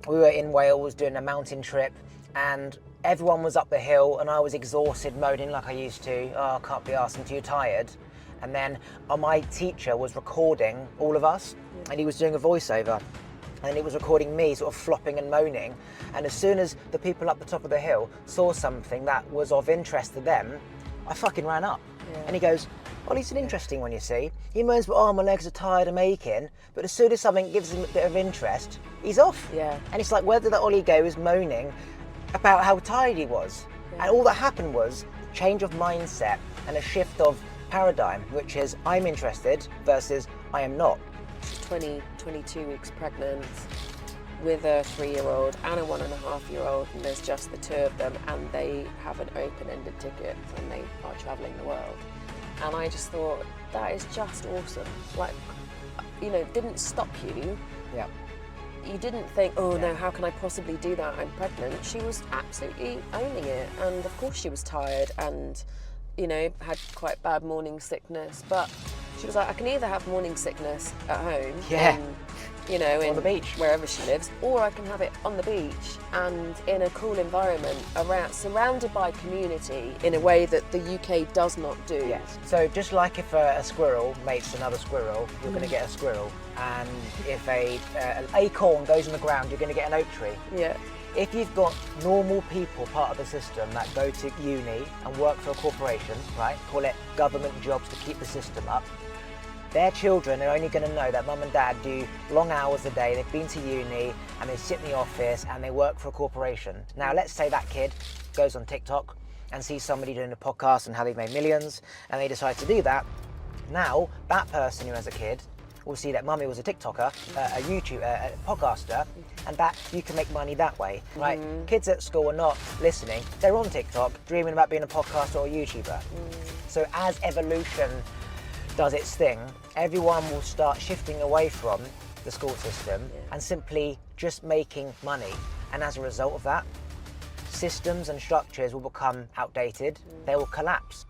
we were in Wales doing a mountain trip, and everyone was up the hill, and I was exhausted, moaning like I used to. Oh, I can't be arsed, I'm too tired. And then my teacher was recording all of us, and he was doing a voiceover, and it was recording me sort of flopping and moaning. And as soon as the people up the top of the hill saw something that was of interest to them, I fucking ran up. Yeah. And he goes, "Well, he's an interesting one, you see. He moans, but oh, my legs are tired, I'm aching." But as soon as something gives him a bit of interest, he's off. Yeah. And it's like, where did that Ollie go? Is moaning about how tired he was. Yeah. And all that happened was change of mindset and a shift of paradigm, which is I'm interested versus I am not. 22 weeks pregnant with a 3-year-old and a 1.5-year-old, and there's just the two of them, and they have an open-ended ticket and they are travelling the world. And I just thought, that is just awesome. Like, you know, didn't stop you. Yeah. You didn't think, oh no, how can I possibly do that? I'm pregnant. She was absolutely owning it, and of course she was tired and, you know, had quite bad morning sickness, but she was like, I can either have morning sickness at home, you know, on the beach, wherever she lives, or I can have it on the beach and in a cool environment, surrounded by community in a way that the UK does not do. Yes. So just like if a squirrel mates another squirrel, you're going to get a squirrel, and if an acorn goes on the ground, you're going to get an oak tree. Yeah. If you've got normal people part of the system that go to uni and work for a corporation, right, call it government jobs to keep the system up, their children are only going to know that mum and dad do long hours a day, they've been to uni and they sit in the office and they work for a corporation. Now let's say that kid goes on TikTok and sees somebody doing a podcast and how they've made millions, and they decide to do that. Now that person who has a kid will see that mummy was a TikToker, a YouTuber, a podcaster, and that you can make money that way, right? Kids at school are not listening, they're on TikTok dreaming about being a podcaster or a YouTuber. So as evolution does its thing, everyone will start shifting away from the school system and simply just making money. And as a result of that, systems and structures will become outdated, they will collapse.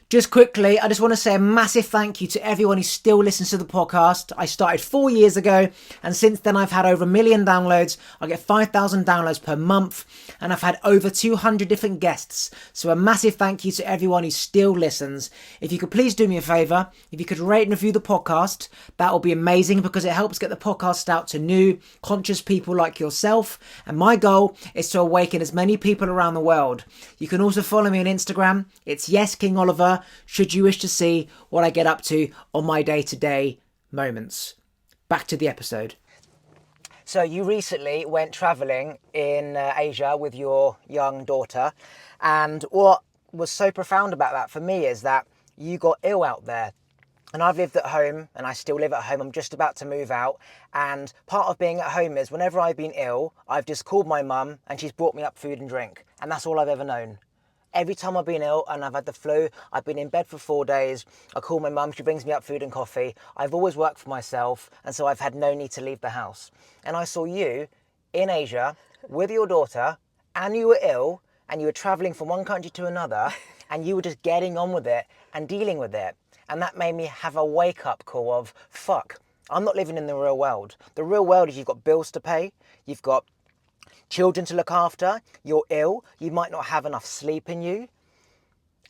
Just quickly, I just want to say a massive thank you to everyone who still listens to the podcast. I started 4 years ago, and since then I've had over 1 million downloads. I get 5,000 downloads per month, and I've had over 200 different guests. So a massive thank you to everyone who still listens. If you could please do me a favour, if you could rate and review the podcast, that would be amazing, because it helps get the podcast out to new, conscious people like yourself. And my goal is to awaken as many people around the world. You can also follow me on Instagram. It's YesKingOliver, should you wish to see what I get up to on my day-to-day moments. Back to the episode. So you recently went travelling in Asia with your young daughter, and what was so profound about that for me is that you got ill out there. And I've lived at home, and I still live at home. I'm just about to move out, and part of being at home is whenever I've been ill, I've just called my mum and she's brought me up food and drink, and that's all I've ever known. Every time I've been ill and I've had the flu, I've been in bed for 4 days, I call my mum, she brings me up food and coffee. I've always worked for myself, and so I've had no need to leave the house. And I saw you in Asia with your daughter, and you were ill, and you were travelling from one country to another, and you were just getting on with it and dealing with it. And that made me have a wake-up call of, fuck, I'm not living in the real world. The real world is you've got bills to pay, you've got children to look after, you're ill, you might not have enough sleep in you.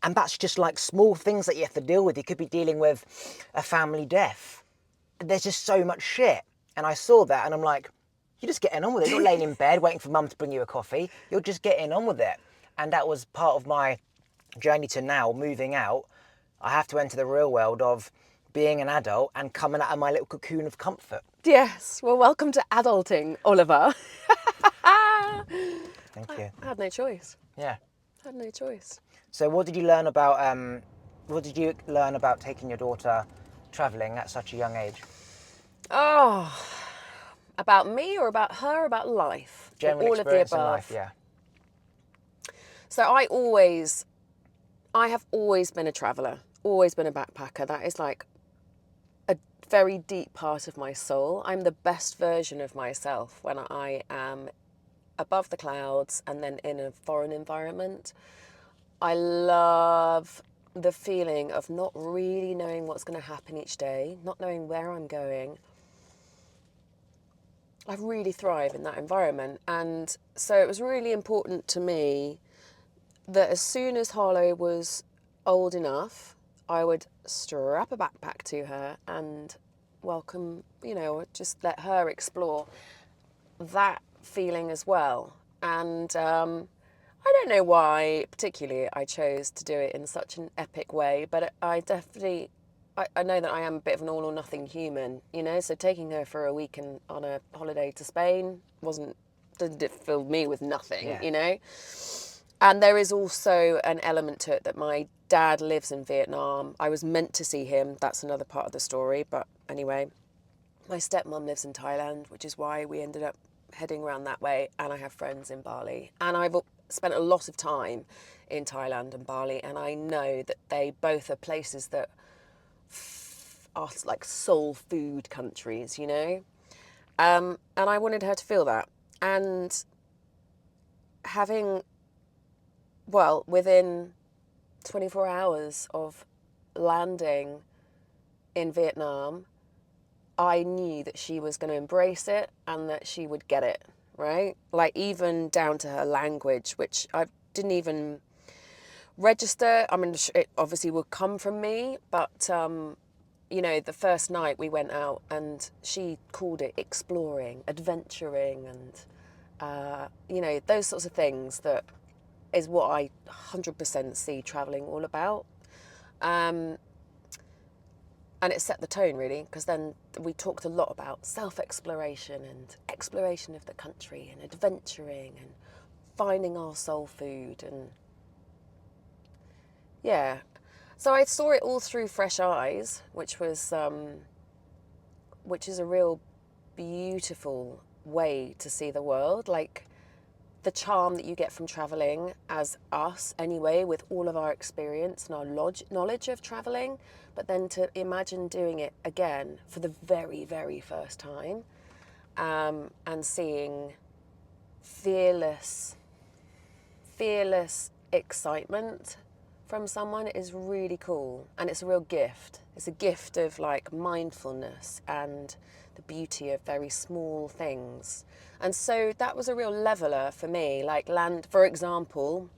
And that's just like small things that you have to deal with. You could be dealing with a family death. There's just so much shit. And I saw that and I'm like, you're just getting on with it. You're not laying in bed waiting for mum to bring you a coffee. You're just getting on with it. And that was part of my journey to now moving out. I have to enter the real world of being an adult and coming out of my little cocoon of comfort. Yes, well, welcome to adulting, Oliver. Thank you. I had no choice. Yeah. I had no choice. So what did you learn about what did you learn about taking your daughter travelling at such a young age? Oh, about me or about her, or about life? Or General all of the experience in life, above? yeah. So I have always been a traveller, always been a backpacker. That is like a very deep part of my soul. I'm the best version of myself when I am above the clouds and then in a foreign environment. I love the feeling of not really knowing what's going to happen each day, not knowing where I'm going. I really thrive in that environment. And so it was really important to me that as soon as Harlow was old enough, I would strap a backpack to her and welcome, just let her explore that feeling as well. And I don't know why particularly I chose to do it in such an epic way, but I definitely, I know that I am a bit of an all or nothing human, so taking her for a week on a holiday to Spain didn't it fill me with nothing, Yeah. And there is also an element to it that my dad lives in Vietnam. I was meant to see him. That's another part of the story. But anyway, my stepmom lives in Thailand, which is why we ended up heading around that way. And I have friends in Bali. And I've spent a lot of time in Thailand and Bali. And I know that they both are places that are like soul food countries, And I wanted her to feel that. And within 24 hours of landing in Vietnam, I knew that she was going to embrace it and that she would get it, right? Like even down to her language, which I didn't even register. I mean, it obviously would come from me, but, the first night we went out and she called it exploring, adventuring, and, those sorts of things that is what I 100% see travelling all about. And it set the tone really, because then we talked a lot about self-exploration and exploration of the country and adventuring and finding our soul food and yeah. So I saw it all through fresh eyes, which is a real beautiful way to see the world. Like the charm that you get from traveling, as us anyway, with all of our experience and our knowledge of traveling, but then to imagine doing it again for the very, very first time, and seeing fearless excitement from someone is really cool, and it's a real gift. It's a gift of like mindfulness and the beauty of very small things. And so that was a real leveler for me. Like land, for example,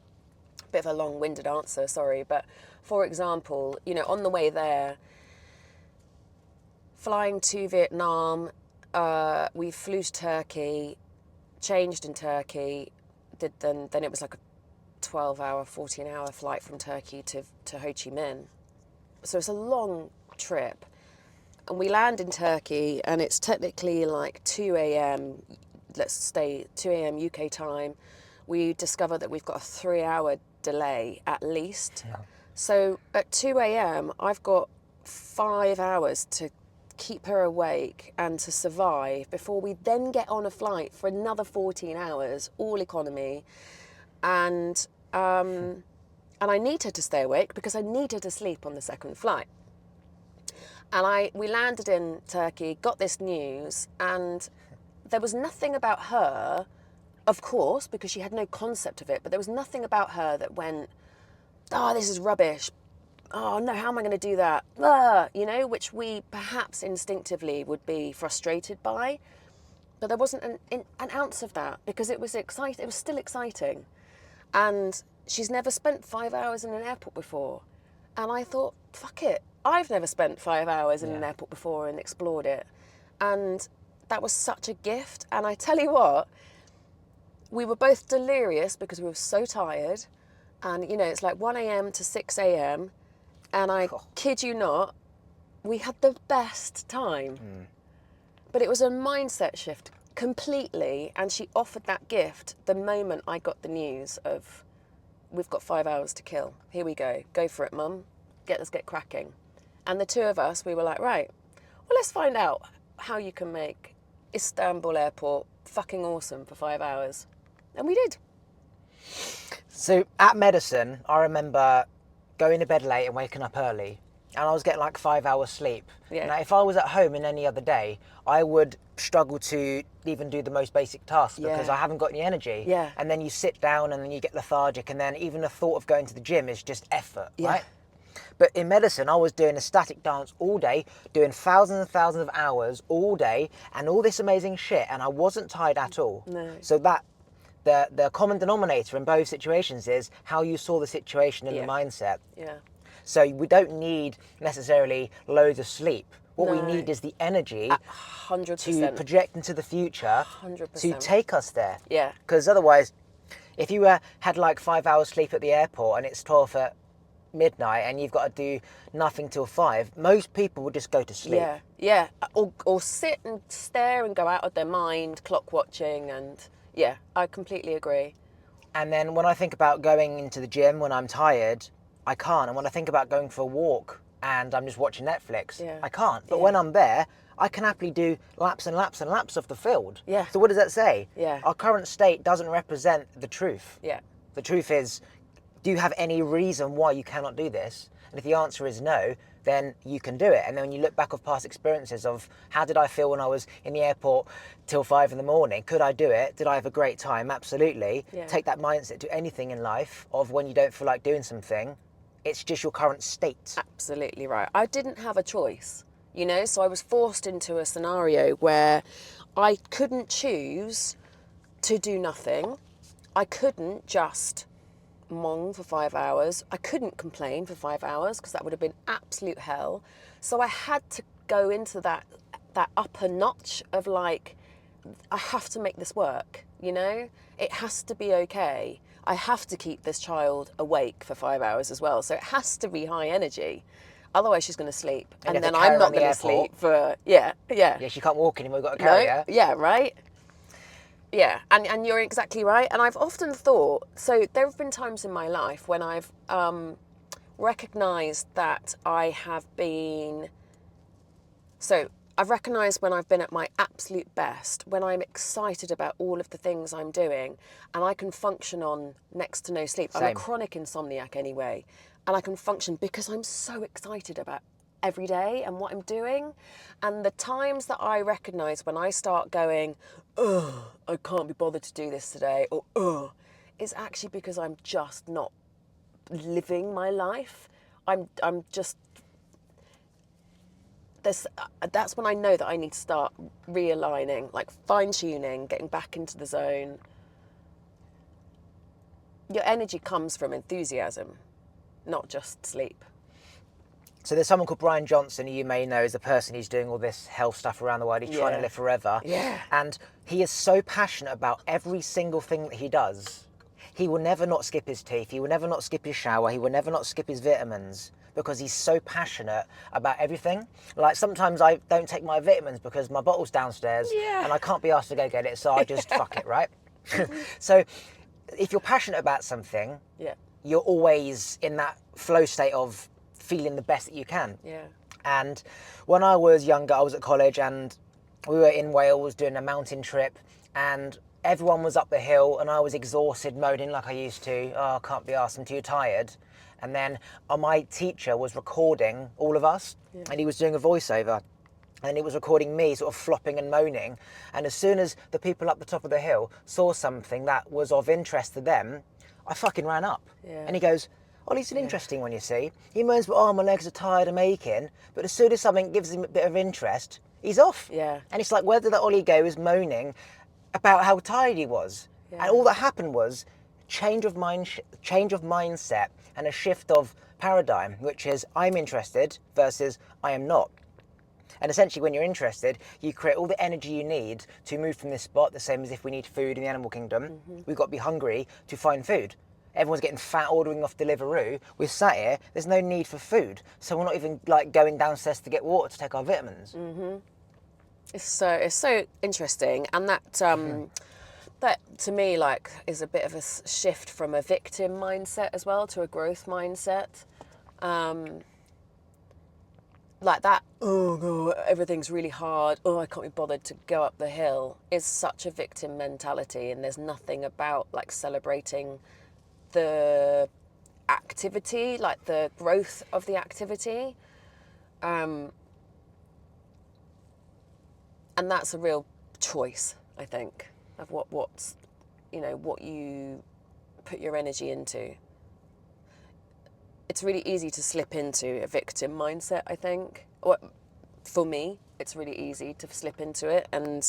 a bit of a long-winded answer, sorry, but for example, on the way there, flying to Vietnam, we flew to Turkey, changed in Turkey, then it was like a 12-hour, 14-hour flight from Turkey to Ho Chi Minh. So it's a long trip. And we land in Turkey and it's technically like 2 a.m., let's say 2 a.m. UK time. We discover that we've got a 3-hour delay at least. Yeah. So at 2 a.m., I've got 5 hours to keep her awake and to survive before we then get on a flight for another 14 hours, all economy. And I need her to stay awake because I need her to sleep on the second flight. And we landed in Turkey, got this news, and there was nothing about her, of course, because she had no concept of it, but there was nothing about her that went, oh, this is rubbish. Oh, no, how am I going to do that? Which we perhaps instinctively would be frustrated by. But there wasn't an ounce of that because it was exciting. It was still exciting. And she's never spent 5 hours in an airport before. And I thought, fuck it. I've never spent 5 hours in an airport before and explored it. And that was such a gift. And I tell you what, we were both delirious because we were so tired. And, it's like 1 a.m. to 6 a.m. And I kid you not, we had the best time. But it was a mindset shift completely. And she offered that gift the moment I got the news of, we've got 5 hours to kill. Here we go. Go for it, Mum. let's get cracking. And the two of us, we were like, right, well, let's find out how you can make Istanbul airport fucking awesome for 5 hours. And we did. So at medicine, I remember going to bed late and waking up early, and I was getting like 5 hours sleep. Yeah. Now, if I was at home in any other day, I would struggle to even do the most basic tasks because Yeah. I haven't got any energy. Yeah. And then you sit down and then you get lethargic, and then even the thought of going to the gym is just effort, Yeah. right? But in medicine, I was doing a static dance all day, doing thousands and thousands of hours all day, and all this amazing shit, and I wasn't tired at all. No. So that the common denominator in both situations is how you saw the situation and Yeah. the mindset. Yeah. So we don't need necessarily loads of sleep. What we No. need is the energy 100%. to project into the future 100%. to take us there. Yeah. Because otherwise, if you had like 5 hours sleep at the airport and it's 12 at midnight and you've got to do nothing till 5, most people would just go to sleep. Yeah, yeah. Or sit and stare and go out of their mind, clock watching, and yeah, I completely agree. And then when I think about going into the gym when I'm tired, I can't. And when I think about going for a walk and I'm just watching Netflix, Yeah. I can't. But Yeah. when I'm there, I can happily do laps and laps and laps of the field. Yeah. So what does that say? Yeah. Our current state doesn't represent the truth. Yeah, The truth is, do you have any reason why you cannot do this? And if the answer is no, then you can do it. And then when you look back of past experiences of how did I feel when I was in the airport till 5 in the morning? Could I do it? Did I have a great time? Absolutely. Yeah. Take that mindset to anything in life of when you don't feel like doing something. It's just your current state. absolutely right. I didn't have a choice, you know, so I was forced into a scenario where I couldn't choose to do nothing. I couldn't just mong for 5 hours. I couldn't complain for 5 hours because that would have been absolute hell. So I had to go into that upper notch of like, I have to make this work, you know? It has to be okay. I have to keep this child awake for 5 hours as well. So it has to be high energy. Otherwise she's going to sleep. And you And have then to carry I'm her not around the going to airport. sleep for, yeah. Yeah, she can't walk anymore, we've got to carry her. Yeah, right? Yeah, and you're exactly right. And I've often thought, so there have been times in my life when I've recognised that I have been, so I've recognised when I've been at my absolute best, when I'm excited about all of the things I'm doing, and I can function on next to no sleep. I'm a Same. chronic insomniac anyway, and I can function because I'm so excited about every day and what I'm doing. And the times that I recognise when I start going, ugh, I can't be bothered to do this today, or ugh, is actually because I'm just not living my life. I'm just, that's when I know that I need to start realigning, like fine-tuning, getting back into the zone. Your energy comes from enthusiasm, not just sleep. So there's someone called Brian Johnson, who you may know is the person who's doing all this health stuff around the world. He's trying to Yeah. live forever. Yeah. And he is so passionate about every single thing that he does. He will never not skip his teeth. He will never not skip his shower. He will never not skip his vitamins because he's so passionate about everything. Like sometimes I don't take my vitamins because my bottle's downstairs Yeah. and I can't be asked to go get it. So I just fuck it, right? So if you're passionate about something, Yeah, you're always in that flow state of feeling the best that you can. yeah, And when I was younger, I was at college and we were in Wales doing a mountain trip and everyone was up the hill and I was exhausted, moaning like I used to. Oh, I can't be arsed, I'm too tired. And then my teacher was recording all of us and he was doing a voiceover and he was recording me sort of flopping and moaning. And as soon as the people up the top of the hill saw something that was of interest to them, I fucking ran up. Yeah. And he goes, Ollie's it's an interesting one, you see. He moans, oh, my legs are tired, I'm aching. But as soon as something gives him a bit of interest, he's off. Yeah. And it's like, where did that Ollie go is moaning about how tired he was. Yeah. And all that happened was change of mindset and a shift of paradigm, which is I'm interested versus I am not. And essentially when you're interested, you create all the energy you need to move from this spot, the same as if we need food in the animal kingdom. We've got to be hungry to find food. Everyone's getting fat ordering off Deliveroo. We're sat here, there's no need for food. So we're not even like going downstairs to get water to take our vitamins. It's so interesting, and that that to me like is a bit of a shift from a victim mindset as well to a growth mindset. like that, oh god, everything's really hard, oh I can't be bothered to go up the hill, is such a victim mentality, and there's nothing about like celebrating the activity, like the growth of the activity. And that's a real choice, I think, of what's what you put your energy into. It's really easy to slip into a victim mindset, I think. Or, for me, it's really easy to slip into it. And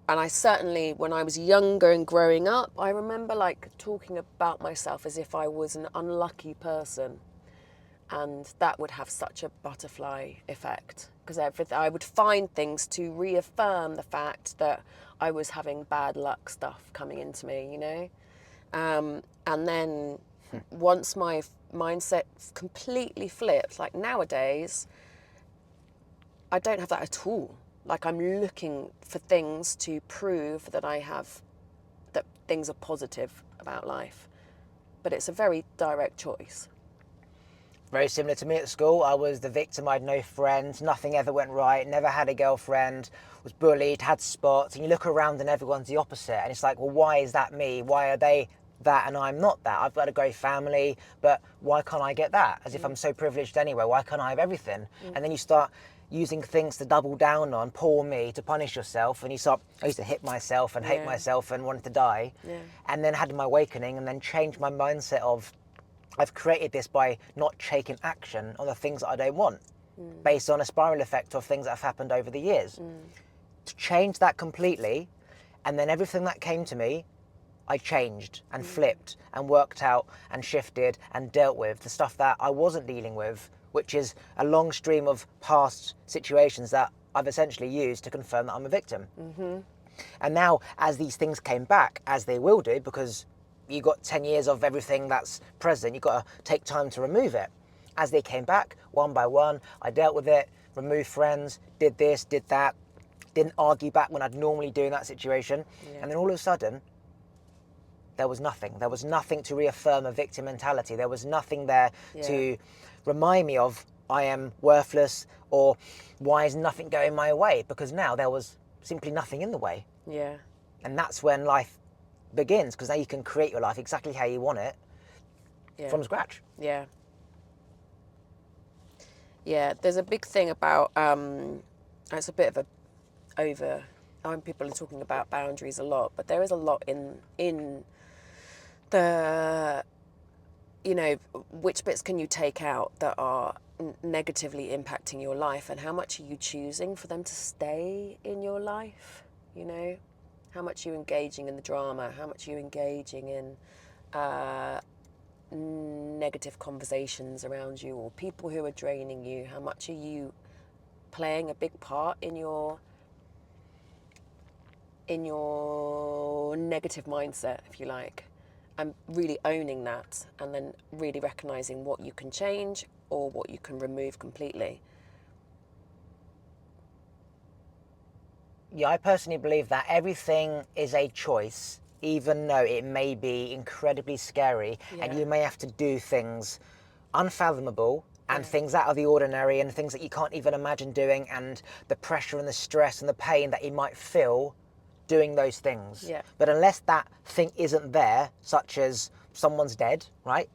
I certainly, when I was younger and growing up, I remember like talking about myself as if I was an unlucky person. And that would have such a butterfly effect, because I would find things to reaffirm the fact that I was having bad luck stuff coming into me, and then once my mindset completely flipped, like nowadays, I don't have that at all. Like I'm looking for things to prove that that things are positive about life, but it's a very direct choice. Very similar to me at school. I was the victim. I had no friends. Nothing ever went right. Never had a girlfriend. Was bullied. Had spots. And you look around and everyone's the opposite. And it's like, well, why is that me? Why are they that and I'm not that? I've got a great family, but why can't I get that? As if I'm so privileged anyway. Why can't I have everything? And then you start using things to double down on, poor me, to punish yourself. And I used to hit myself and hate myself and wanted to die. And then had my awakening and then changed my mindset of, I've created this by not taking action on the things that I don't want, based on a spiral effect of things that have happened over the years. To change that completely, and then everything that came to me, I changed and flipped and worked out and shifted and dealt with the stuff that I wasn't dealing with, which is a long stream of past situations that I've essentially used to confirm that I'm a victim. And now, as these things came back, as they will do, because you got 10 years of everything that's present, you've got to take time to remove it. As they came back, one by one, I dealt with it, removed friends, did this, did that, didn't argue back when I'd normally do in that situation. And then all of a sudden, there was nothing. There was nothing to reaffirm a victim mentality. There was nothing there to remind me of I am worthless or why is nothing going my way? Because now there was simply nothing in the way. And that's when life begins, because now you can create your life exactly how you want it from scratch. There's a big thing about it's a bit of people are talking about boundaries a lot, but there is a lot in the which bits can you take out that are negatively impacting your life, and how much are you choosing for them to stay in your life? How much are you engaging in the drama? How much are you engaging in negative conversations around you, or people who are draining you? How much are you playing a big part in your negative mindset, if you like, and really owning that, and then really recognizing what you can change or what you can remove completely? I personally believe that everything is a choice, even though it may be incredibly scary and you may have to do things unfathomable and things out of the ordinary and things that you can't even imagine doing, and the pressure and the stress and the pain that you might feel doing those things. But unless that thing isn't there, such as someone's dead, right?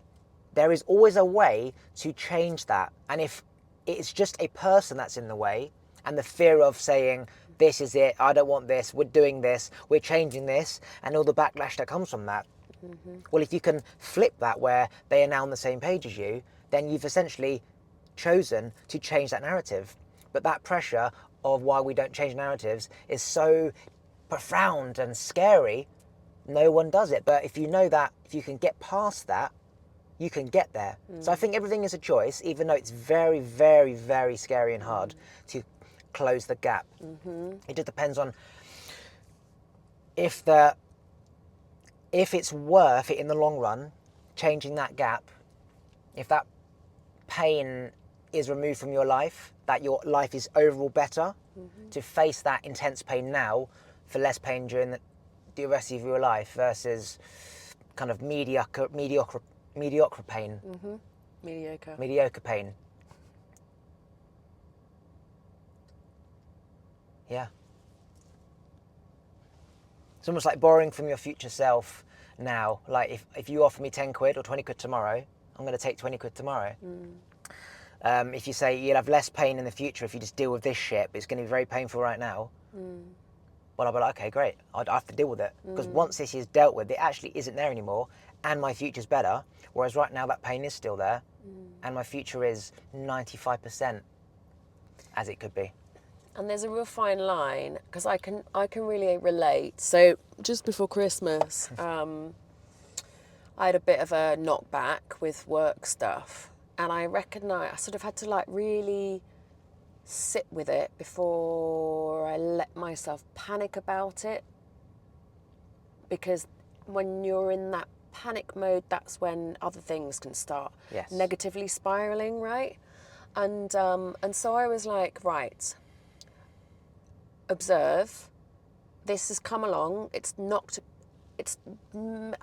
There is always a way to change that. And if it's just a person that's in the way, and the fear of saying, this is it, I don't want this, we're doing this, we're changing this, and all the backlash that comes from that. Well, if you can flip that where they are now on the same page as you, then you've essentially chosen to change that narrative. But that pressure of why we don't change narratives is so profound and scary, no one does it. But if you know that, if you can get past that, you can get there. So I think everything is a choice, even though it's very, very, very scary and hard to close the gap. It just depends on if it's worth it in the long run, changing that gap, if that pain is removed from your life, that your life is overall better, to face that intense pain now for less pain during the rest of your life versus kind of mediocre pain. Mediocre pain. Yeah. It's almost like borrowing from your future self now. Like if you offer me 10 quid or 20 quid tomorrow, I'm going to take 20 quid tomorrow. If you say you'll have less pain in the future if you just deal with this shit, but it's going to be very painful right now, well, I'll be like, okay, great. I have to deal with it. Because once this is dealt with, it actually isn't there anymore, and my future's better. Whereas right now, that pain is still there, and my future is 95% as it could be. And there's a real fine line, because I can really relate. So just before Christmas, I had a bit of a knockback with work stuff, and I sort of had to like really sit with it before I let myself panic about it, because when you're in that panic mode, that's when other things can start negatively spiraling, right? And so I was like, right, observe, this has come along,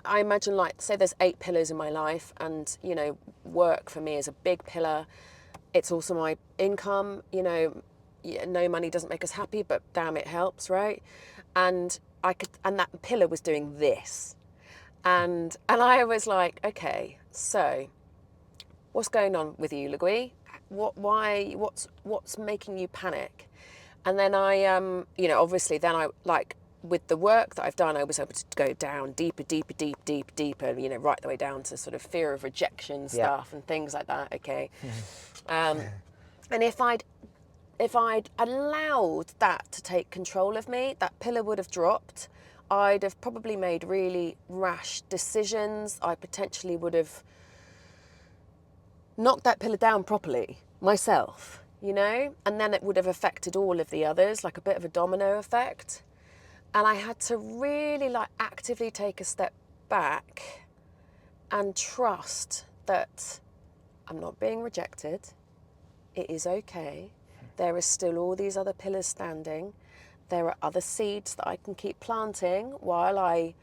I imagine, like, say there's 8 pillars in my life, and, you know, work for me is a big pillar. It's also my income, you know, no money doesn't make us happy, but damn, it helps, right? And that pillar was doing this. And I was like, okay, so what's going on with you, Legui? What's making you panic? And then I, you know, obviously then I, like, with the work that I've done, I was able to go down deeper, you know, right the way down to sort of fear of rejection stuff and things like that, okay? And if I'd allowed that to take control of me, that pillar would have dropped. I'd have probably made really rash decisions. I potentially would have knocked that pillar down properly myself, you know? And then it would have affected all of the others, like a bit of a domino effect. And I had to really, like, actively take a step back and trust that I'm not being rejected. It is okay. There is still all these other pillars standing. There are other seeds that I can keep planting while I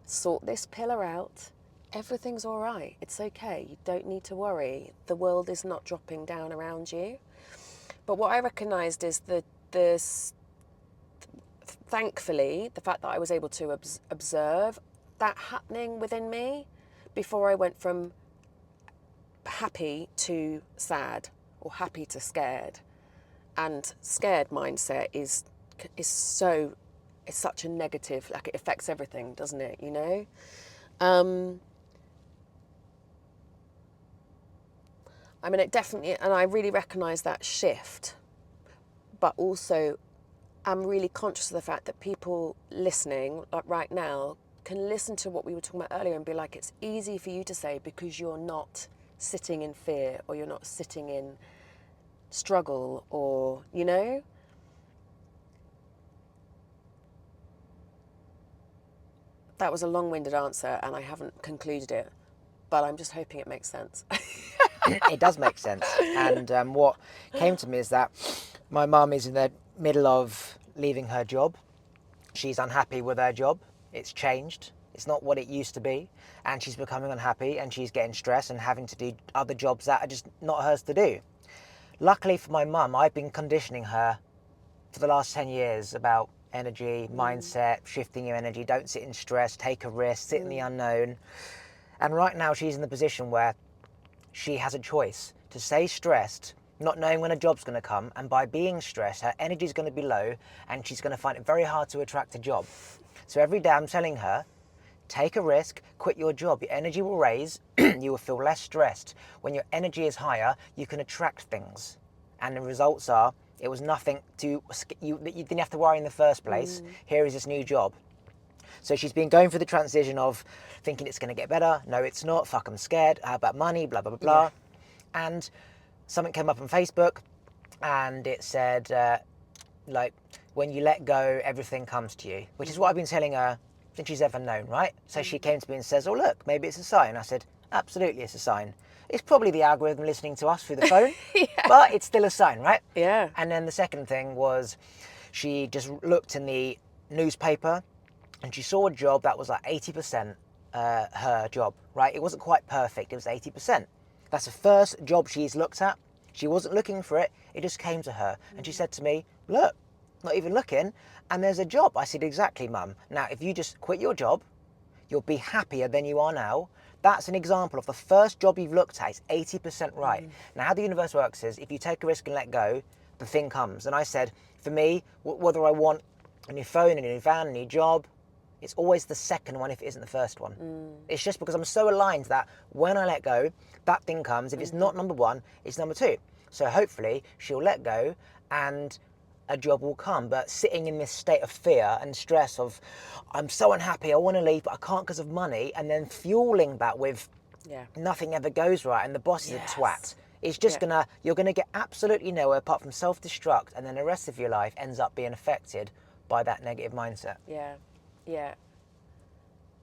sort this pillar out. Everything's all right. It's okay. You don't need to worry. The world is not dropping down around you. But what I recognised is that thankfully, the fact that I was able to observe that happening within me before I went from happy to sad or happy to scared. And scared mindset is such a negative, like, it affects everything, doesn't it, you know? I mean, it definitely, and I really recognise that shift, but also I'm really conscious of the fact that people listening, like right now, can listen to what we were talking about earlier and be like, it's easy for you to say because you're not sitting in fear, or you're not sitting in struggle, or, you know? That was a long-winded answer and I haven't concluded it, but I'm just hoping it makes sense. It does make sense. And what came to me is that my mum is in the middle of leaving her job. She's unhappy with her job. It's changed. It's not what it used to be. And she's becoming unhappy, and she's getting stressed and having to do other jobs that are just not hers to do. Luckily for my mum, I've been conditioning her for the last 10 years about energy, mindset, shifting your energy, don't sit in stress, take a risk, sit in the unknown. And right now she's in the position where she has a choice to stay stressed, not knowing when a job's going to come, and by being stressed, her energy's going to be low, and she's going to find it very hard to attract a job. So every day I'm telling her, take a risk, quit your job, your energy will raise, you will feel less stressed. When your energy is higher, you can attract things. And the results are, it was nothing you didn't have to worry in the first place. Here is this new job. So she's been going through the transition of thinking it's going to get better. No, it's not. Fuck, I'm scared. How about money? Blah, blah, blah, blah. Yeah. And something came up on Facebook, and it said, like, when you let go, everything comes to you, which is what I've been telling her since she's ever known, right? So she came to me and says, oh, look, maybe it's a sign. I said, absolutely, it's a sign. It's probably the algorithm listening to us through the phone, but it's still a sign, right? Yeah. And then the second thing was she just looked in the newspaper and she saw a job that was like 80% her job, right? It wasn't quite perfect, it was 80%. That's the first job she's looked at. She wasn't looking for it, it just came to her. And she said to me, look, not even looking, and there's a job. I said, exactly, Mum. Now, if you just quit your job, you'll be happier than you are now. That's an example of the first job you've looked at is 80% right. Now, how the universe works is if you take a risk and let go, the thing comes. And I said, for me, whether I want a new phone, a new van, a new job, it's always the second one if it isn't the first one. It's just because I'm so aligned that when I let go, that thing comes. If it's not number one, it's number two. So hopefully she'll let go and a job will come. But sitting in this state of fear and stress of, I'm so unhappy, I want to leave, but I can't because of money, and then fueling that with nothing ever goes right and the boss is a twat. It's just you're gonna get absolutely nowhere apart from self-destruct, and then the rest of your life ends up being affected by that negative mindset. Yeah.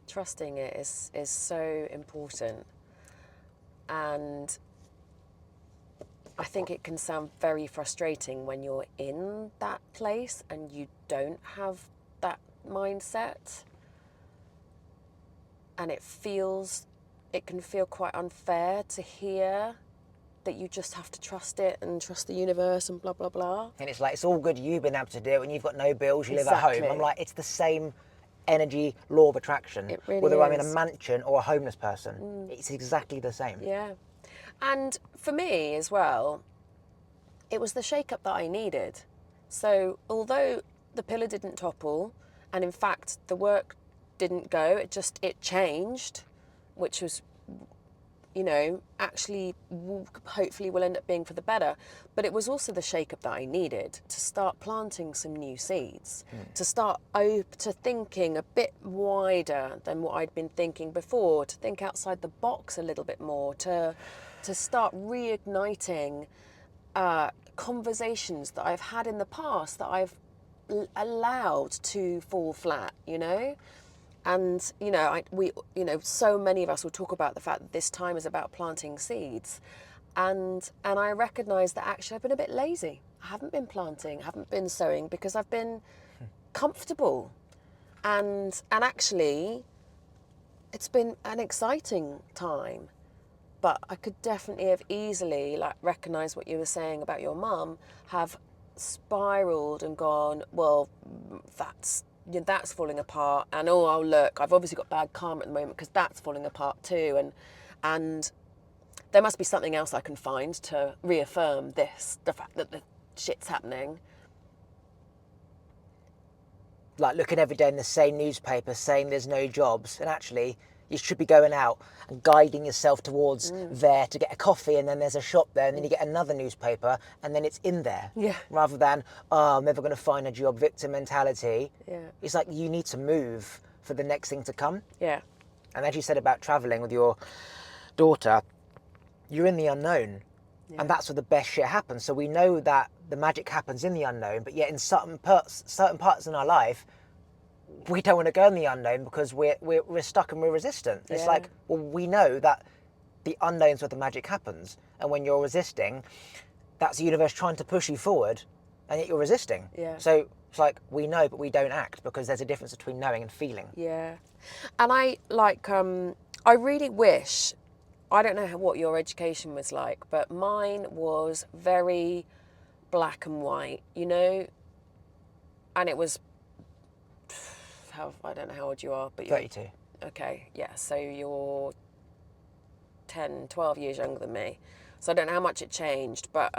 Trusting it is so important. And I think it can sound very frustrating when you're in that place and you don't have that mindset. And it can feel quite unfair to hear that you just have to trust it and trust the universe and blah, blah, blah. And it's like, it's all good you've been able to do it when you've got no bills, you live at home. I'm like, it's the same energy law of attraction. It really whether is. I'm in a mansion or a homeless person, it's exactly the same. Yeah. And for me as well, it was the shake-up that I needed. So although the pillar didn't topple, and in fact the work didn't go, it changed, which was, actually hopefully will end up being for the better. But it was also the shake-up that I needed to start planting some new seeds, to start to thinking a bit wider than what I'd been thinking before, to think outside the box a little bit more, to start reigniting conversations that I've had in the past that I've allowed to fall flat, And, so many of us will talk about the fact that this time is about planting seeds. And I recognise that actually I've been a bit lazy. I haven't been planting, haven't been sowing because I've been comfortable. And actually, it's been an exciting time. But I could definitely have easily recognised what you were saying about your mum, have spiralled and gone, well, that's falling apart, and oh look, I've obviously got bad karma at the moment because that's falling apart too, and there must be something else I can find to reaffirm the fact that the shit's happening. Like looking every day in the same newspaper saying there's no jobs, and actually you should be going out and guiding yourself towards there to get a coffee, and then there's a shop there, and then you get another newspaper, and then it's in there. Yeah. Rather than, I'm never going to find a job, victim mentality. Yeah. It's like you need to move for the next thing to come. Yeah. And as you said about travelling with your daughter, you're in the unknown. Yeah. And that's where the best shit happens. So we know that the magic happens in the unknown, but yet in certain parts in our life, we don't want to go in the unknown because we're stuck and we're resistant. It's like, well, we know that the unknown's where the magic happens. And when you're resisting, that's the universe trying to push you forward, and yet you're resisting. Yeah. So it's like, we know, but we don't act because there's a difference between knowing and feeling. Yeah. And I really wish, I don't know what your education was like, but mine was very black and white, and it was, I don't know how old you are, but you're 32. Okay, yeah, so you're 10, 12 years younger than me. So I don't know how much it changed, but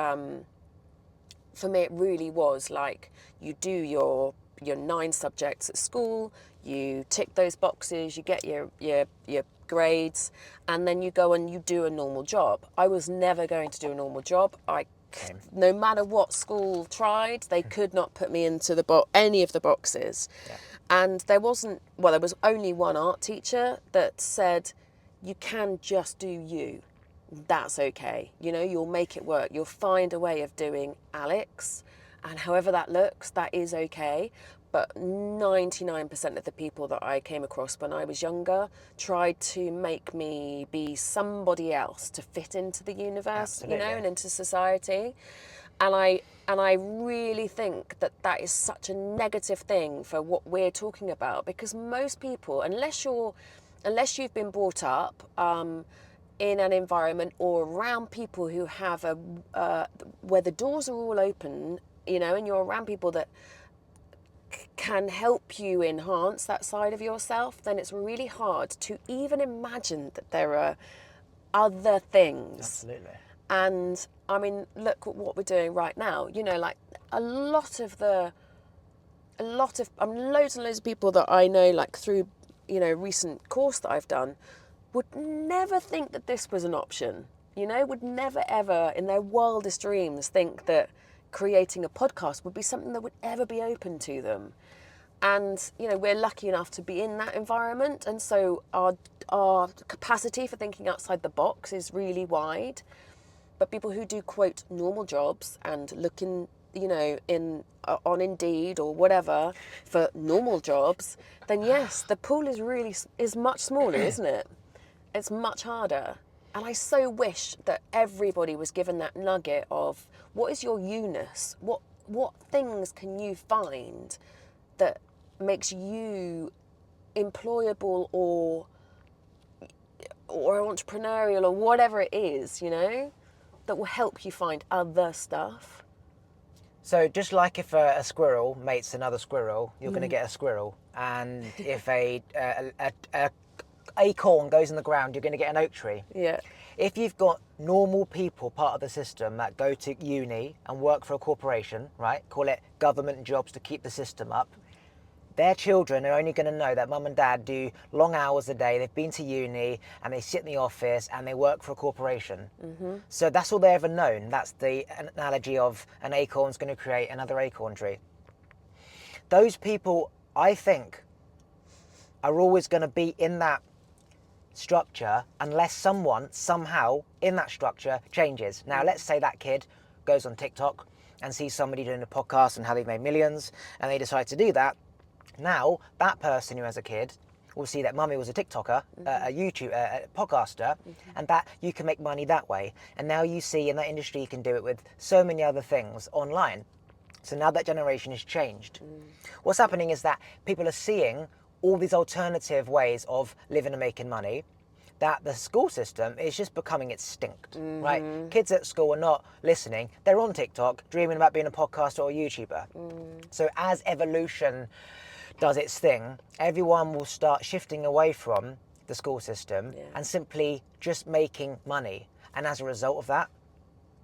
for me it really was like you do your 9 subjects at school, you tick those boxes, you get your grades, and then you go and you do a normal job. I was never going to do a normal job. No matter what school tried, they could not put me into any of the boxes. Yeah. And there was only one art teacher that said, you can just do you. That's okay. You'll make it work. You'll find a way of doing Alex, and however that looks, that is okay. But 99% of the people that I came across when I was younger tried to make me be somebody else to fit into the universe, Absolutely. and into society. And I really think that is such a negative thing for what we're talking about, because most people, unless you've been brought up in an environment or around people who have where the doors are all open, and you're around people that can help you enhance that side of yourself, then it's really hard to even imagine that there are other things. Absolutely. And I mean, look at what we're doing right now. You know, like loads and loads of people that I know, like through, you know, recent course that I've done, would never think that this was an option. You know, would never ever in their wildest dreams think that creating a podcast would be something that would ever be open to them. And, you know, we're lucky enough to be in that environment. And so our capacity for thinking outside the box is really wide. But people who do, quote, normal jobs and look in, you know, on Indeed or whatever for normal jobs, then yes, the pool is much smaller, isn't it? It's much harder. And I so wish that everybody was given that nugget of what is your you-ness? What things can you find that makes you employable or entrepreneurial or whatever it is, you know, that will help you find other stuff. So just like if a squirrel mates another squirrel, you're going to get a squirrel. And if a acorn goes in the ground, you're going to get an oak tree. Yeah. If you've got normal people part of the system that go to uni and work for a corporation, right, call it government jobs to keep the system up, their children are only going to know that mum and dad do long hours a day, they've been to uni and they sit in the office and they work for a corporation. So that's all they've ever known. That's the analogy of an acorn's going to create another acorn tree. Those people, I think, are always going to be in that structure unless someone somehow in that structure changes. Now, let's say that kid goes on TikTok and sees somebody doing a podcast and how they've made millions and they decide to do that. Now, that person who has a kid will see that mummy was a TikToker, a YouTuber, a podcaster, and that you can make money that way. And now you see in that industry you can do it with so many other things online. So now that generation has changed. What's happening is that people are seeing all these alternative ways of living and making money, that the school system is just becoming extinct, right? Kids at school are not listening. They're on TikTok, dreaming about being a podcaster or a YouTuber. So as evolution does its thing, everyone will start shifting away from the school system and simply just making money. And as a result of that,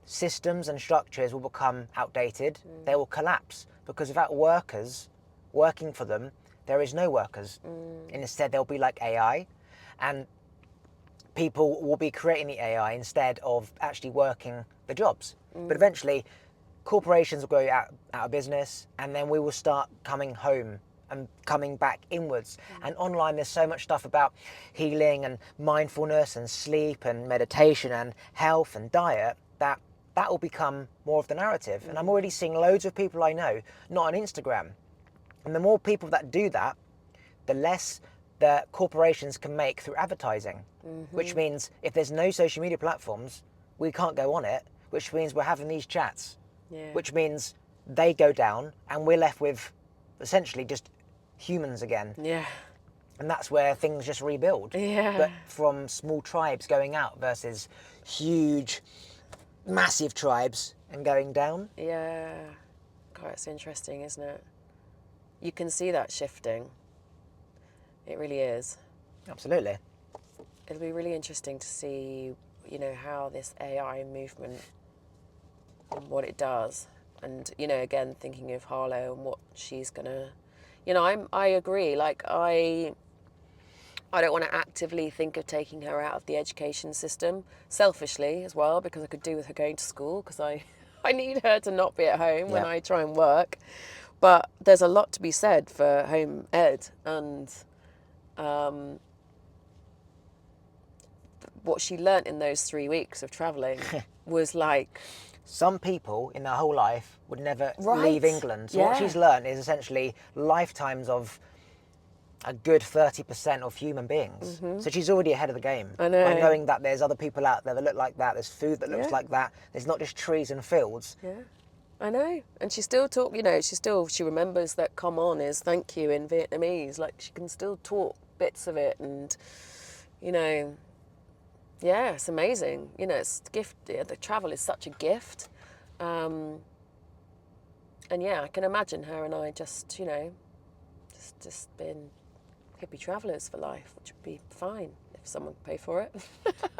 systems and structures will become outdated. They will collapse because without workers working for them, there is no workers. And instead, they'll be like AI, and people will be creating the AI instead of actually working the jobs. But eventually, corporations will go out of business, and then we will start coming home and coming back inwards. And online, there's so much stuff about healing and mindfulness and sleep and meditation and health and diet that will become more of the narrative. And I'm already seeing loads of people I know not on Instagram. And the more people that do that, the less the corporations can make through advertising, which means if there's no social media platforms, we can't go on it, which means we're having these chats, which means they go down and we're left with essentially just humans again. Yeah. And that's where things just rebuild. Yeah. But from small tribes going out versus huge, massive tribes and going down. Yeah. God, it's interesting, isn't it? You can see that shifting. It really is. Absolutely. It'll be really interesting to see, you know, how this AI movement and what it does. And, you know, again, thinking of Harlow and what she's gonna, you know, I agree. Like, I don't want to actively think of taking her out of the education system, selfishly as well, because I could do with her going to school, because I need her to not be at home when I try and work. But there's a lot to be said for home ed, and what she learnt in those 3 weeks of travelling was like... Some people in their whole life would never leave England. So what she's learnt is essentially lifetimes of a good 30% of human beings. So she's already ahead of the game. I know. By knowing that there's other people out there that look like that, there's food that looks like that, there's not just trees and fields. Yeah, I know. And she still talk, you know, she remembers that come on is thank you in Vietnamese. Like, she can still talk bits of it, and, you know, yeah, it's amazing. You know, it's a gift. Yeah, the travel is such a gift. And yeah, I can imagine her and I just, you know, It's just been hippie travellers for life, which would be fine if someone could pay for it.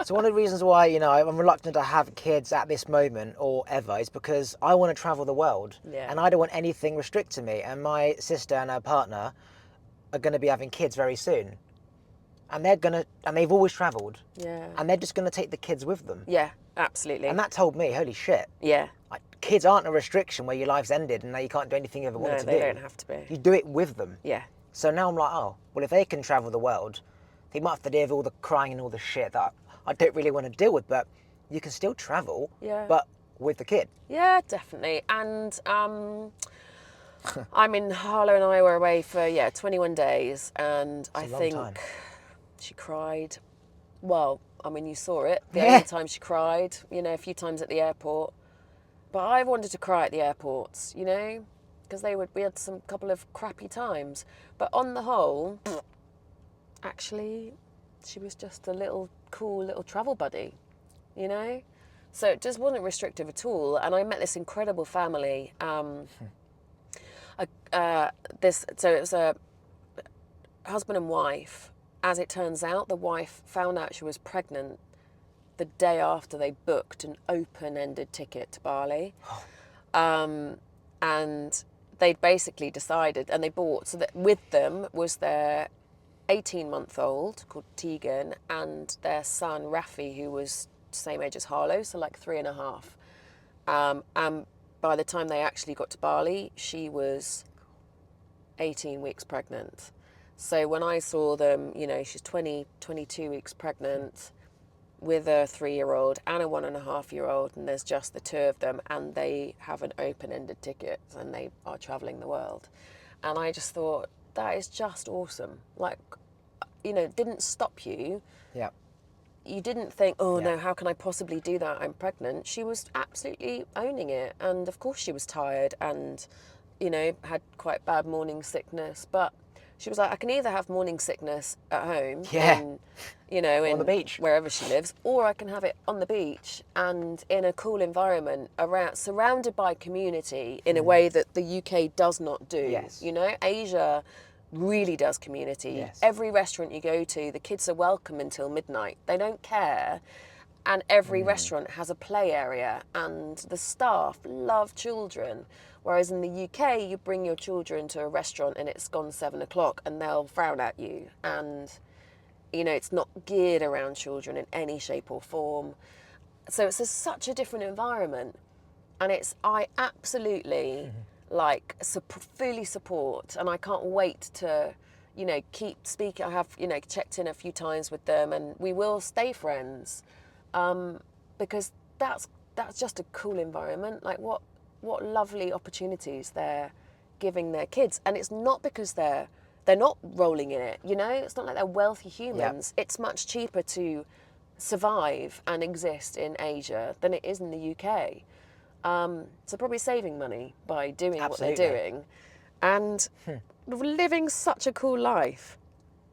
So one of the reasons why, I'm reluctant to have kids at this moment or ever is because I want to travel the world. Yeah. And I don't want anything restricting me. And my sister and her partner are going to be having kids very soon. And they've always travelled. Yeah. And they're just going to take the kids with them. Yeah, absolutely. And that told me, holy shit. Yeah. Like, kids aren't a restriction where your life's ended and now you can't do anything you ever wanted to do. No, they don't have to be. You do it with them. Yeah. So now I'm like, oh, well, if they can travel the world, they might have to deal with all the crying and all the shit that I don't really want to deal with, but you can still travel, but with the kid. Yeah, definitely. And I mean, Harlow and I were away for 21 days, and I think she cried. Well, I mean, you saw it. The only time she cried, a few times at the airport. But I wanted to cry at the airports, because we had some couple of crappy times. But on the whole, actually, she was just a cool little travel buddy, So it just wasn't restrictive at all. And I met this incredible family. So it was a husband and wife. As it turns out, the wife found out she was pregnant the day after they booked an open-ended ticket to Bali. And they'd basically decided, and they bought, so that with them was their 18-month-old called Tegan and their son Rafi, who was the same age as Harlow, so like 3.5. And by the time they actually got to Bali, she was 18 weeks pregnant. So when I saw them, she's 22 weeks pregnant with a 3-year-old and a 1.5-year-old, and there's just the two of them, and they have an open-ended ticket and they are travelling the world. And I just thought, that is just awesome. Like, it didn't stop you. Yeah. You didn't think, no, how can I possibly do that? I'm pregnant. She was absolutely owning it. And of course she was tired and, had quite bad morning sickness. But she was like, I can either have morning sickness at home, on the beach, wherever she lives, or I can have it on the beach and in a cool environment, surrounded by community in a way that the UK does not do. Yes. Asia really does community. Yes. Every restaurant you go to, the kids are welcome until midnight. They don't care. And every restaurant has a play area, and the staff love children. Whereas in the UK, you bring your children to a restaurant and it's gone 7 o'clock and they'll frown at you. And, it's not geared around children in any shape or form. So it's such a different environment. And I absolutely fully support, and I can't wait to, keep speaking. I have, checked in a few times with them, and we will stay friends, because that's just a cool environment. Like what lovely opportunities they're giving their kids, and it's not because they're not rolling in it. It's not like they're wealthy humans. Yep. It's much cheaper to survive and exist in Asia than it is in the UK. So probably saving money by doing what they're doing, and living such a cool life.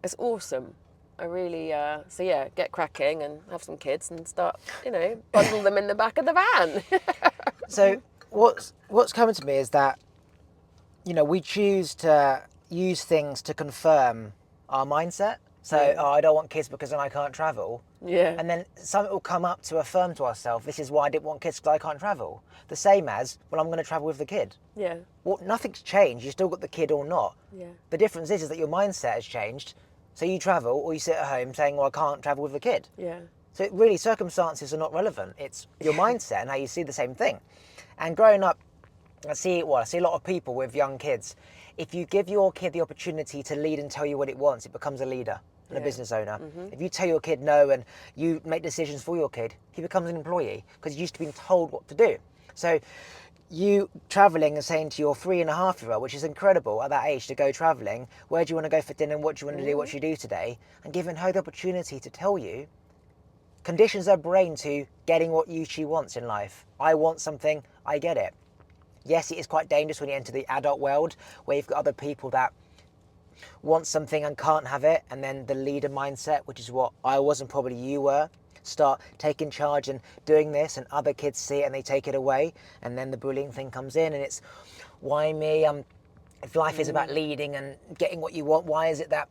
It's awesome. I really, get cracking and have some kids and start, bundle them in the back of the van. So what's coming to me is that, we choose to use things to confirm our mindset. So, I don't want kids because then I can't travel. Yeah. And then something will come up to affirm to ourselves, this is why I didn't want kids, because I can't travel. The same as, well, I'm going to travel with the kid. Yeah. Well, nothing's changed. You still got the kid or not. Yeah. The difference is that your mindset has changed. So you travel or you sit at home saying, well, I can't travel with the kid. Yeah. So really, circumstances are not relevant. It's your mindset and how you see the same thing. And growing up, I see a lot of people with young kids. If you give your kid the opportunity to lead and tell you what it wants, it becomes a leader and a business owner. Mm-hmm. If you tell your kid no and you make decisions for your kid, he becomes an employee because he's used to being told what to do. So you travelling and saying to your 3.5-year-old, which is incredible at that age to go travelling, where do you want to go for dinner, what do you want to do, what should you do today, and giving her the opportunity to tell you, conditions her brain to getting what she wants in life. I want something, I get it. Yes, it is quite dangerous when you enter the adult world where you've got other people that want something and can't have it, and then the leader mindset, which is what I was and probably you were, start taking charge and doing this, and other kids see it and they take it away, and then the bullying thing comes in and it's, why me, if life is about leading and getting what you want, why is it that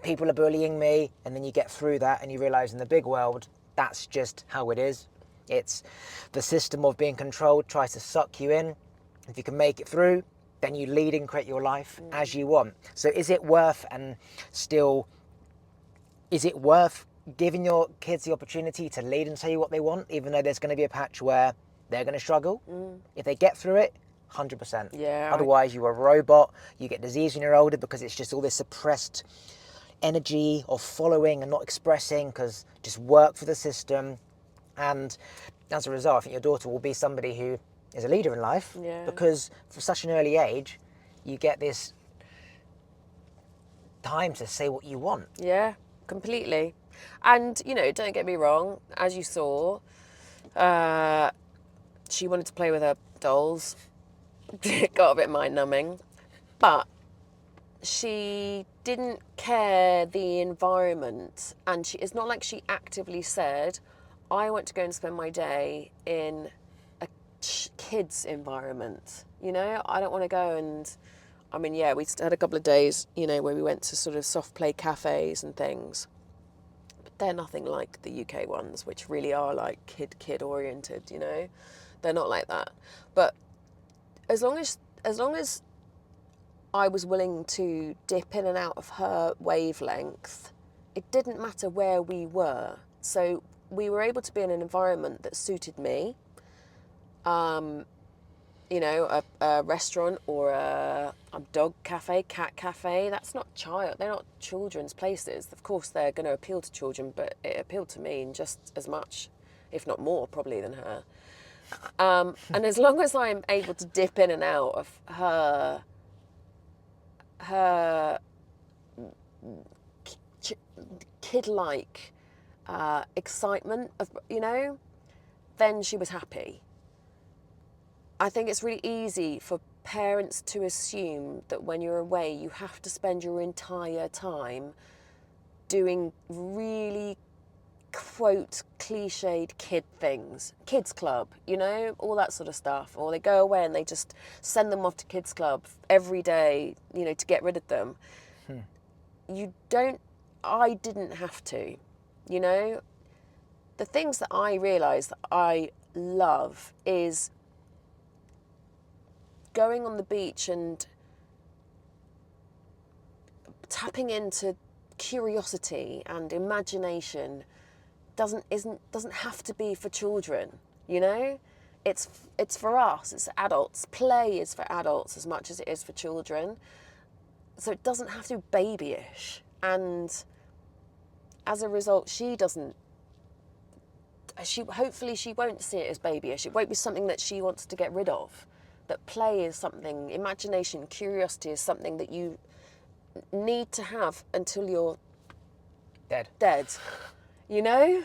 people are bullying me? And then you get through that and you realise in the big world, that's just how it is. It's the system of being controlled tries to suck you in. If you can make it through, then you lead and create your life as you want. So is it worth giving your kids the opportunity to lead and tell you what they want, even though there's going to be a patch where they're going to struggle? If they get through it, 100%. Yeah. Otherwise, you're a robot. You get disease when you're older because it's just all this suppressed energy of following and not expressing, because just work for the system. And as a result, I think your daughter will be somebody who is a leader in life, because from such an early age, you get this time to say what you want. Yeah, completely. And, you know, don't get me wrong, as you saw, she wanted to play with her dolls. It got a bit mind-numbing. But she didn't care the environment. And it's not like she actively said, I want to go and spend my day in a kid's environment. You know, I don't want to go and... I mean, yeah, we had a couple of days, you know, where we went to sort of soft play cafes and things. But they're nothing like the UK ones, which really are like kid oriented, you know. They're not like that. But as long as I was willing to dip in and out of her wavelength, it didn't matter where we were. So we were able to be in an environment that suited me. You know, a restaurant or a dog cafe, cat cafe, they're not children's places. Of course, they're going to appeal to children, but it appealed to me just as much, if not more, probably, than her. And as long as I'm able to dip in and out of her kid-like excitement of, you know, then she was happy. I think it's really easy for parents to assume that when you're away, you have to spend your entire time doing really, quote, cliched kid things. Kids club, you know, all that sort of stuff. Or they go away and they just send them off to kids club every day, you know, to get rid of them. I didn't have to, you know. The things that I realise that I love is going on the beach and tapping into curiosity and imagination doesn't have to be for children, you know? It's for us, it's adults. Play is for adults as much as it is for children. So it doesn't have to be babyish. And as a result, hopefully she won't see it as babyish. It won't be something that she wants to get rid of. That play is something, imagination, curiosity is something that you need to have until you're dead, you know?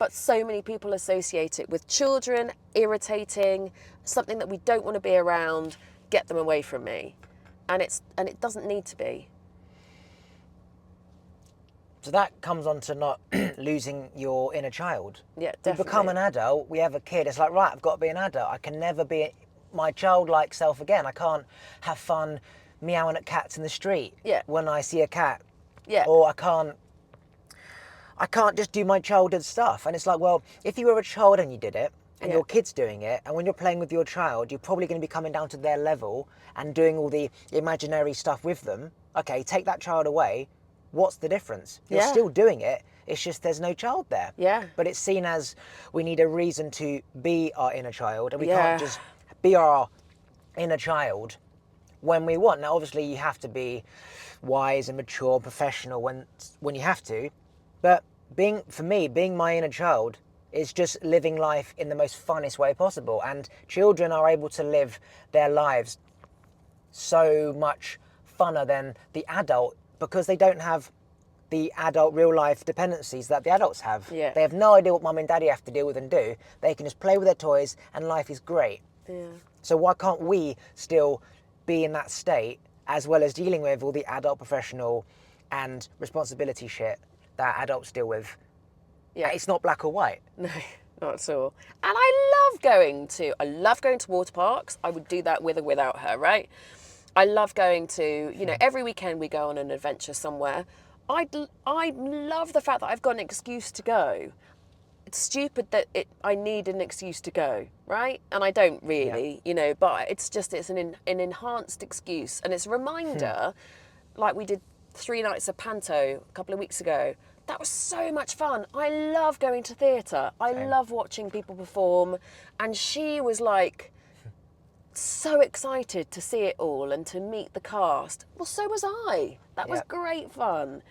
But so many people associate it with children, irritating, something that we don't want to be around, get them away from me. And it doesn't need to be. So that comes on to not losing your inner child. Yeah, definitely. We become an adult, we have a kid, it's like, right, I've got to be an adult. I can never be my childlike self again. I can't have fun meowing at cats in the street when I see a cat. Yeah. Or I can't just do my childhood stuff. And it's like, well, if you were a child and you did it, and your kid's doing it, and when you're playing with your child, you're probably going to be coming down to their level and doing all the imaginary stuff with them. Okay, take that child away. What's the difference? You're still doing it. It's just there's no child there. Yeah. But it's seen as we need a reason to be our inner child, and we can't just be our inner child when we want. Now, obviously, you have to be wise and mature and professional when you have to. But being my inner child is just living life in the most funnest way possible. And children are able to live their lives so much funner than the adult because they don't have the adult real life dependencies that the adults have. Yeah. They have no idea what mum and daddy have to deal with and do. They can just play with their toys and life is great. Yeah. So why can't we still be in that state as well as dealing with all the adult professional and responsibility shit that adults deal with? Yeah. It's not black or white. No, not at all. And I love going to water parks. I would do that with or without her, right? I love going to, every weekend we go on an adventure somewhere. I love the fact that I've got an excuse to go. It's stupid that I need an excuse to go, right? And I don't really, but it's an enhanced excuse. And it's a reminder, like we did 3 nights of Panto a couple of weeks ago. That was so much fun. I love going to theatre. I love watching people perform. And she was like so excited to see it all and to meet the cast. Well, so was I. That was great fun.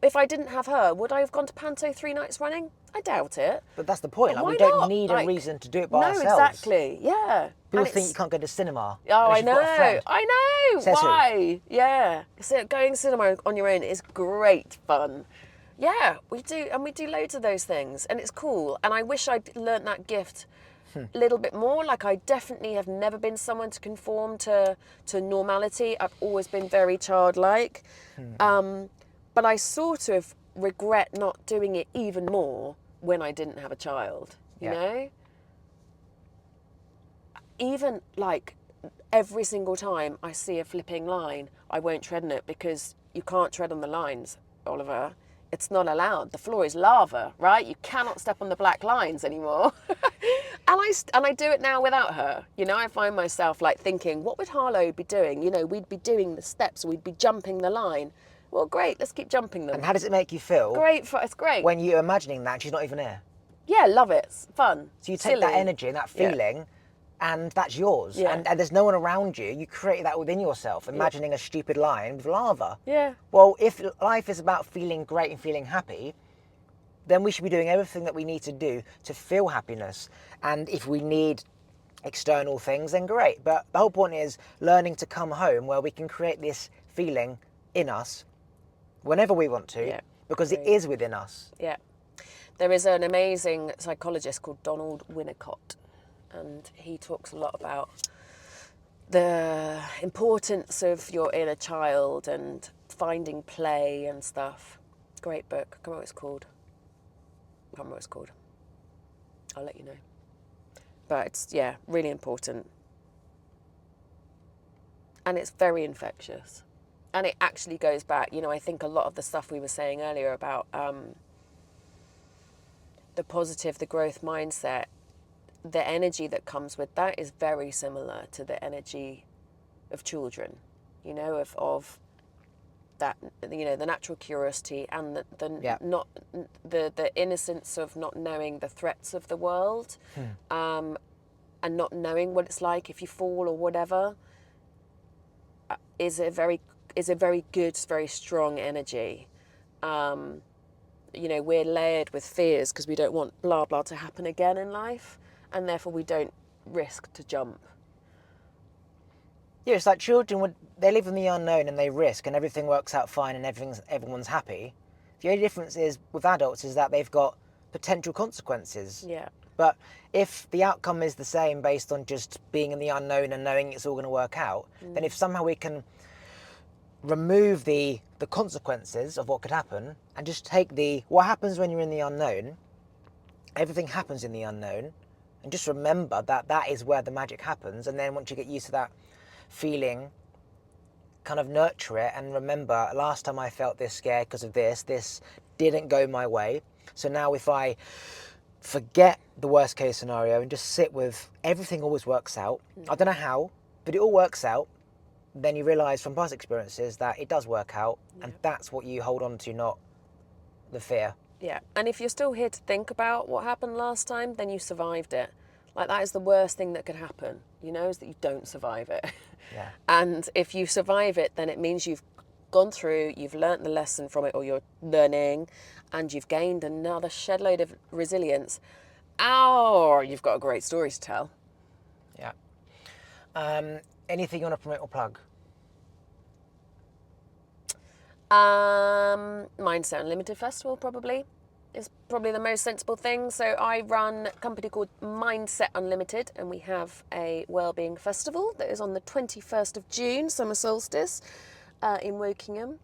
If I didn't have her, would I have gone to Panto 3 nights running? I doubt it. But that's the point. But Like, we why don't not? need a reason to do it by no, ourselves. exactly. Yeah. People think you can't go to cinema. Oh, I unless you've got a friend. know. I know. Says who? Why? Yeah. So going to cinema on your own is great fun. Yeah, we do. And we do loads of those things. And it's cool. And I wish I'd learnt that gift a little bit more. Like, I definitely have never been someone to conform to normality. I've always been very childlike. But I sort of regret not doing it even more when I didn't have a child, you know? Even like every single time I see a flipping line, I won't tread on it because you can't tread on the lines, Oliver. It's not allowed. The floor is lava, right? You cannot step on the black lines anymore. and I do it now without her. I find myself like thinking, what would Harlow be doing? We'd be doing the steps, we'd be jumping the line. Well, great, let's keep jumping them. And how does it make you feel? Great, it's great. When you're imagining that and she's not even here. Yeah, love it. It's fun. So you take that energy and that feeling and that's yours. Yeah. And there's no one around you. You create that within yourself, imagining a stupid line with lava. Yeah. Well, if life is about feeling great and feeling happy, then we should be doing everything that we need to do to feel happiness. And if we need external things, then great. But the whole point is learning to come home where we can create this feeling in us whenever we want to, because it is within us. Yeah. There is an amazing psychologist called Donald Winnicott, and he talks a lot about the importance of your inner child and finding play and stuff. Great book. I can't remember what it's called. I'll let you know. But it's, really important. And it's very infectious. And it actually goes back, I think a lot of the stuff we were saying earlier about the positive, the growth mindset, the energy that comes with that is very similar to the energy of children, of that, the natural curiosity and the innocence of not knowing the threats of the world, and not knowing what it's like if you fall or whatever, is a very good, very strong energy. We're layered with fears because we don't want blah blah to happen again in life, and therefore we don't risk to jump. Yeah, it's like children they live in the unknown and they risk and everything works out fine and everyone's happy. The only difference is with adults is that they've got potential consequences. Yeah. But if the outcome is the same based on just being in the unknown and knowing it's all going to work out, then if somehow we can remove the consequences of what could happen and just take what happens when you're in the unknown, everything happens in the unknown, and just remember that is where the magic happens. And then once you get used to that feeling, kind of nurture it and remember, last time I felt this scared because of this didn't go my way. So now if I forget the worst case scenario and just sit with everything always works out, I don't know how, but it all works out, then you realise from past experiences that it does work out, and that's what you hold on to, not the fear. Yeah, and if you're still here to think about what happened last time, then you survived it. Like, that is the worst thing that could happen, is that you don't survive it. Yeah. And if you survive it, then it means you've gone through, you've learnt the lesson from it, or you're learning, and you've gained another shed load of resilience. Or you've got a great story to tell. Yeah. Anything you want to promote or plug? Mindset Unlimited Festival probably is probably the most sensible thing. So I run a company called Mindset Unlimited, and we have a wellbeing festival that is on the 21st of June, summer solstice, in Wokingham.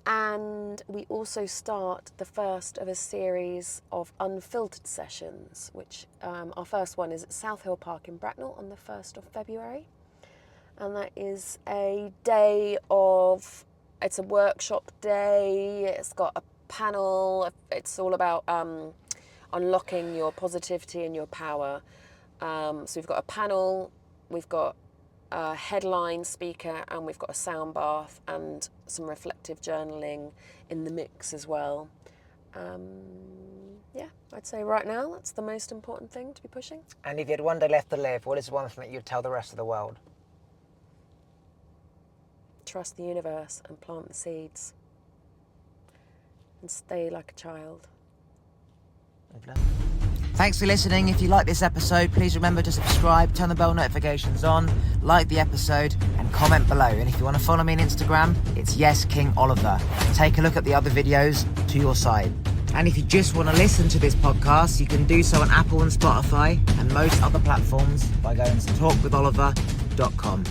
And we also start the first of a series of unfiltered sessions, which our first one is at South Hill Park in Bracknell on the 1st of February. And that is a day of, it's a workshop day. It's got a panel. It's all about unlocking your positivity and your power. So we've got a panel, we've got a headline speaker, and we've got a sound bath and some reflective journaling in the mix as well. Yeah, I'd say right now that's the most important thing to be pushing. And if you had one day left to live, what is one thing that you'd tell the rest of the world? Trust the universe and plant the seeds. And stay like a child. Thanks for listening. If you like this episode, please remember to subscribe, turn the bell notifications on, like the episode, and comment below. And if you want to follow me on Instagram, it's YesKingOliver. Take a look at the other videos to your side. And if you just want to listen to this podcast, you can do so on Apple and Spotify and most other platforms by going to talkwitholiver.com.